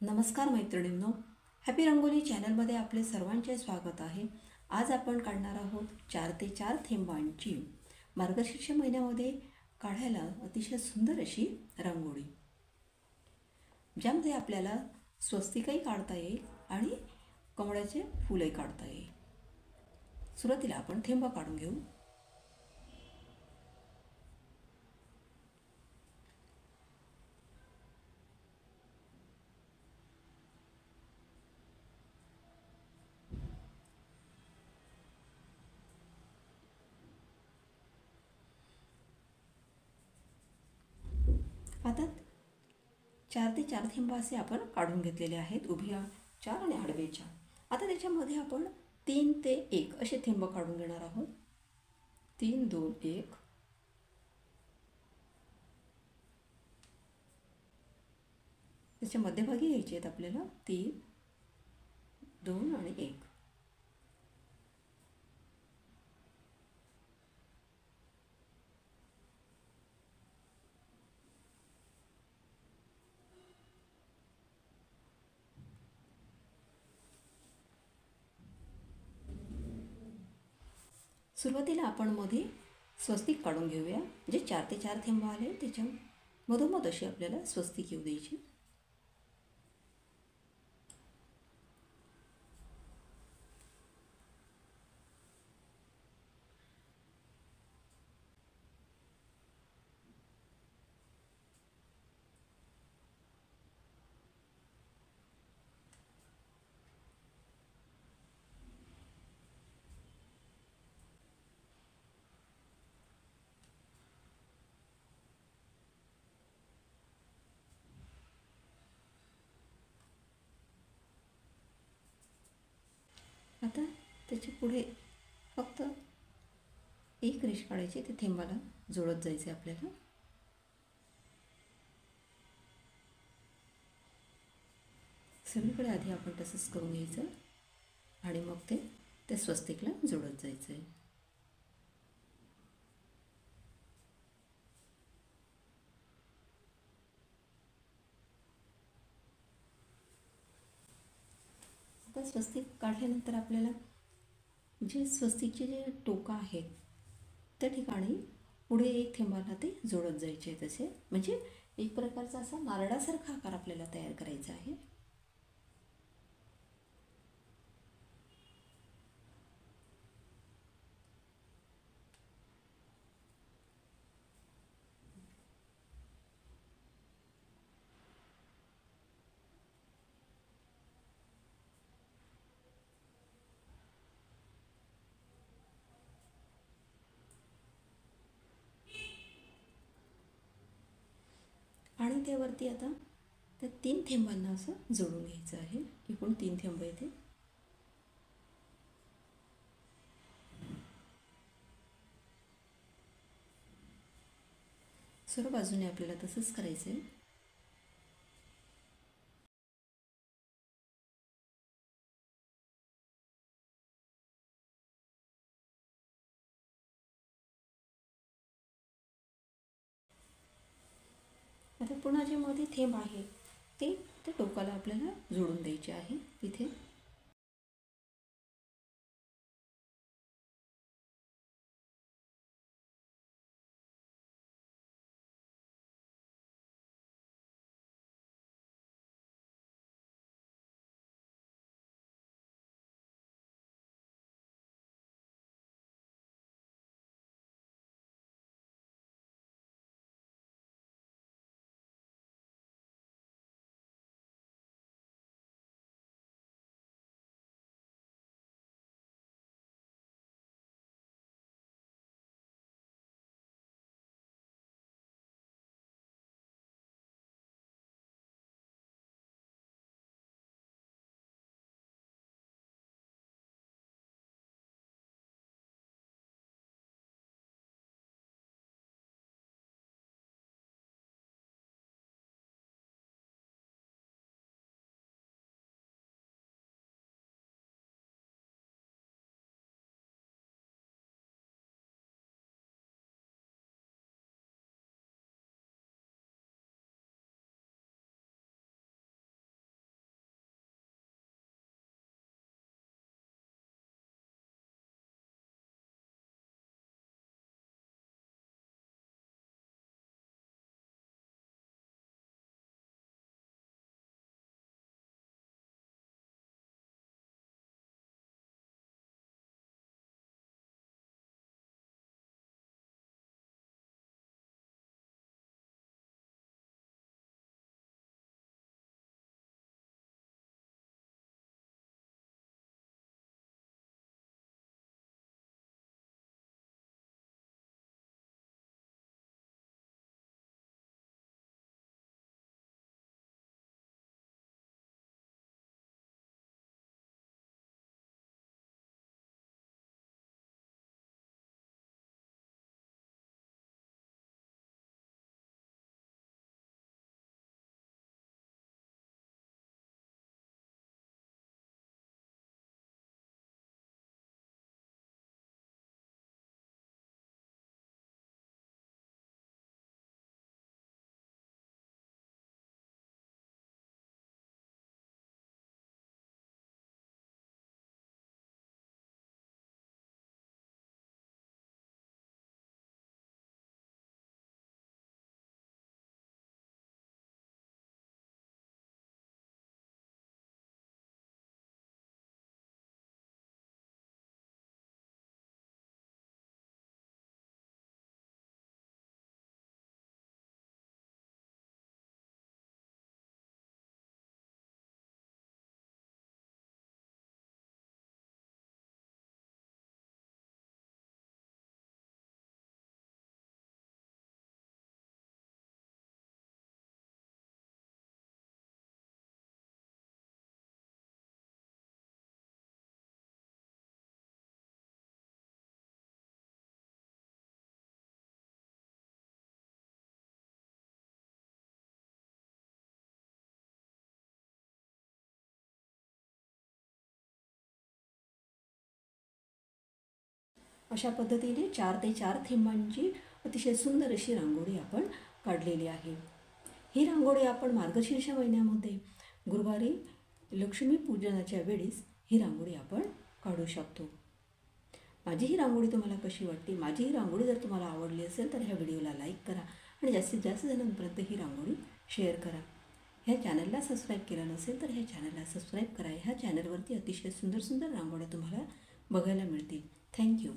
नमस्कार मैत्रिणींनो, हॅपी रंगोली चॅनलमध्ये आपले सर्वांचे स्वागत आहे. आज आपण काढणार आहोत 4 ते 4 थेंबांची मार्गशीर्ष महिन्यामध्ये काढायला अतिशय सुंदर अशी रांगोळी, ज्यामध्ये आपल्याला स्वस्तिकही काढता येईल आणि कमळाचे फुलही काढता येईल. सुरुवातीला आपण थेंब काढून घेऊ. आता 4 ते 4 थेंब असे आपण काढून घेतलेले आहेत, उभ्या 4 आणि आडवे 4. आता त्याच्यामध्ये आपण 3 ते 1 असे थेंब काढून घेणार आहोत. 3 2 1. त्याच्या मध्यभागी घ्यायचे आहेत आपल्याला 3 2 आणि 1. सुरुवातीला आपण मध्ये स्वस्तिक काढून घेऊया. जे 4 ते 4 थेंब आले त्याच्या मधोमध अशी आपल्याला स्वस्तिक येऊ द्यायची. आता त्याच्या पुढे फक्त एक रेष काढायची, ते थेंबाला जोडत जायचे आपल्याला. सगळीकडे आधी आपण तसंच करून घ्यायचं आणि मग ते त्या स्वस्तिकला जोडत जायचं आहे. आता स्वस्तिक काढल्यानंतर आपल्याला जे स्वस्तिकचे जे टोकं आहेत त्या ठिकाणी पुढे एक थेंबाला ते जोडत जायचे आहे. तसे म्हणजे एक प्रकारचा असा नारळासारखा आकार आपल्याला तयार करायचा आहे. आणि त्यावरती आता त्या 3 थेंबांना असं जोडून घ्यायचं आहे. एकूण 3 थेंब येते. सर्व बाजूने आपल्याला तसंच करायचं आहे. आता पुन्हा जे मध्ये थेंब आहे ते त्या टोकाला आपल्याला जोडून द्यायचे आहे तिथे. अशा पद्धतीने 4 ते 4 थेंबांची अतिशय सुंदर अशी रांगोळी आपण काढलेली आहे. ही रांगोळी आपण मार्गशीर्ष महिन्यामध्ये गुरुवारी लक्ष्मीपूजनाच्या वेळेस ही रांगोळी आपण काढू शकतो. माझी ही रांगोळी तुम्हाला कशी वाटते? माझी ही रांगोळी जर तुम्हाला आवडली असेल तर ह्या व्हिडिओला लाईक करा आणि जास्तीत जास्त जणांपर्यंत ही रांगोळी शेअर करा. ह्या चॅनलला सबस्क्राईब केलं नसेल तर ह्या चॅनलला सबस्क्राईब करा. ह्या चॅनलवरती अतिशय सुंदर सुंदर रांगोळ्या तुम्हाला बघायला मिळतील. थँक्यू.